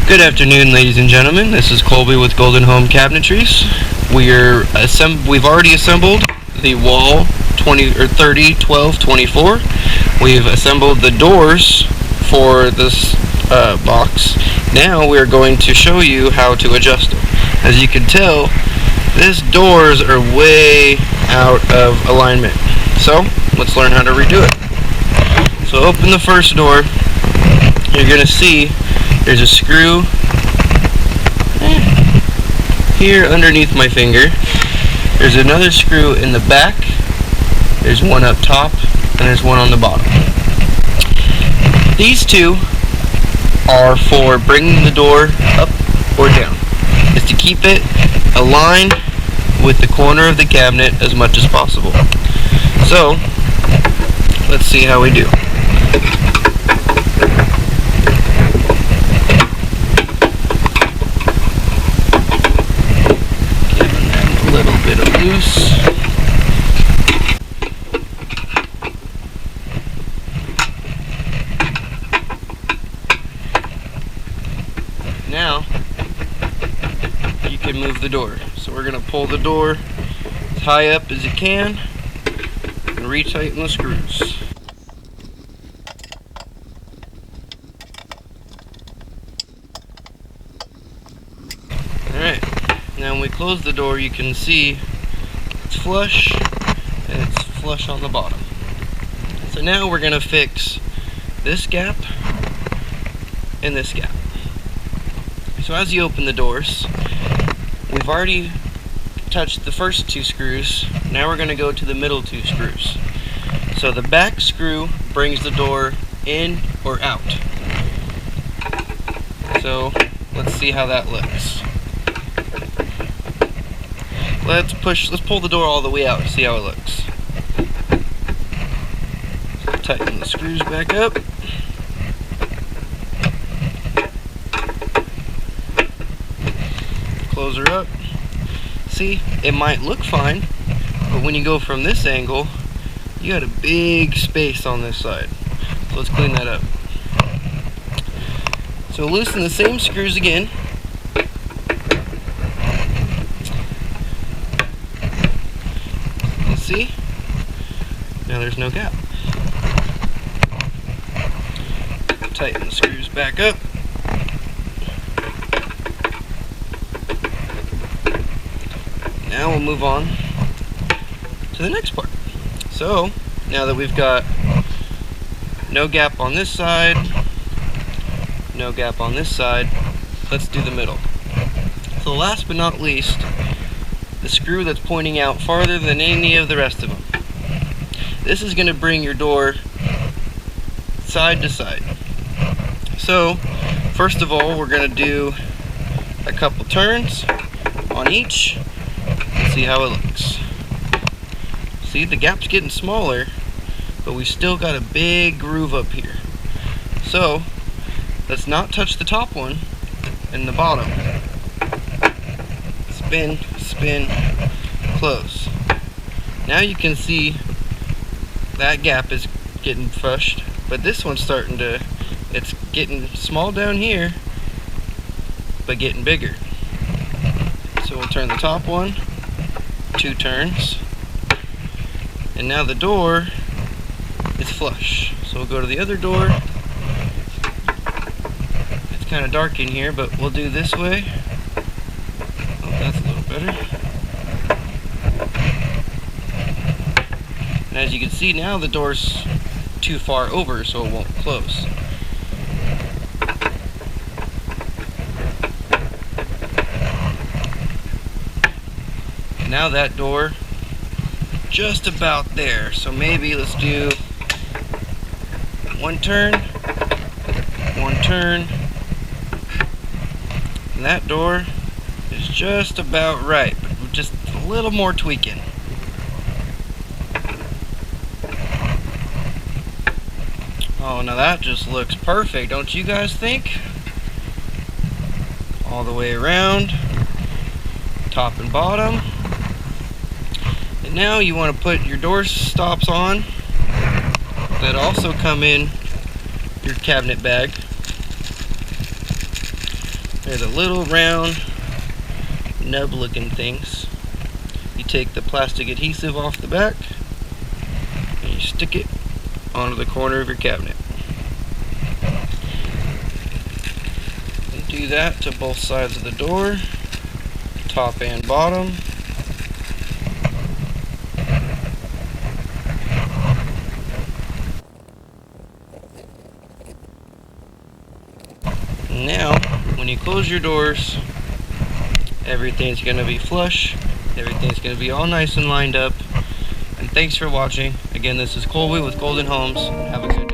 Good afternoon, ladies and gentlemen. This is Colby with GoldenHome Cabinetry. We've already assembled the wall 301224. We've assembled the doors for this box. Now we're going to show you how to adjust them. As you can tell, these doors are way out of alignment. So let's learn how to redo it. So open the first door. You're going to see there's a screw here underneath my finger. There's another screw in the back. There's one up top and there's one on the bottom. These two are for bringing the door up or down. It's to keep it aligned with the corner of the cabinet as much as possible. So let's see how we do. Loose. Now you can move the door. So we're going to pull the door as high up as you can and retighten the screws. Alright, now when we close the door you can see it's flush and it's flush on the bottom. So now we're going to fix this gap and this gap. So as you open the doors, we've already touched the first two screws. Now we're going to go to the middle two screws. So the back screw brings the door in or out. So let's see how that looks. Let's pull the door all the way out and see how it looks. Tighten the screws back up. Close her up. See, it might look fine, but when you go from this angle, you got a big space on this side. So let's clean that up. So loosen the same screws again. See? Now there's no gap. Tighten the screws back up. Now we'll move on to the next part. So, now that we've got no gap on this side, no gap on this side, let's do the middle. So last but not least, the screw that's pointing out farther than any of the rest of them. This is going to bring your door side to side. So first of all, we're going to do a couple turns on each and see how it looks. See, the gap's getting smaller, but we still got a big groove up here. So let's not touch the top one and the bottom. Spin, spin, close. Now you can see that gap is getting flushed, but this one's it's getting small down here, but getting bigger. So we'll turn the top one, 2 turns, and now the door is flush. So we'll go to the other door. It's kind of dark in here, but we'll do this way. That's a little better. And as you can see now, the door's too far over, so it won't close. Now that door, just about there. So maybe let's do 1 turn, 1 turn, and that door is just about right, but just a little more tweaking. Oh, now that just looks perfect, don't you guys think? All the way around, top and bottom. And now you want to put your door stops on that also come in your cabinet bag. They're the little round nub looking things. You take the plastic adhesive off the back and you stick it onto the corner of your cabinet. And do that to both sides of the door, top and bottom. Now, when you close your doors, everything's going to be flush, everything's going to be all nice and lined up. And thanks for watching. Again, this is Colby with Golden Homes. Have a good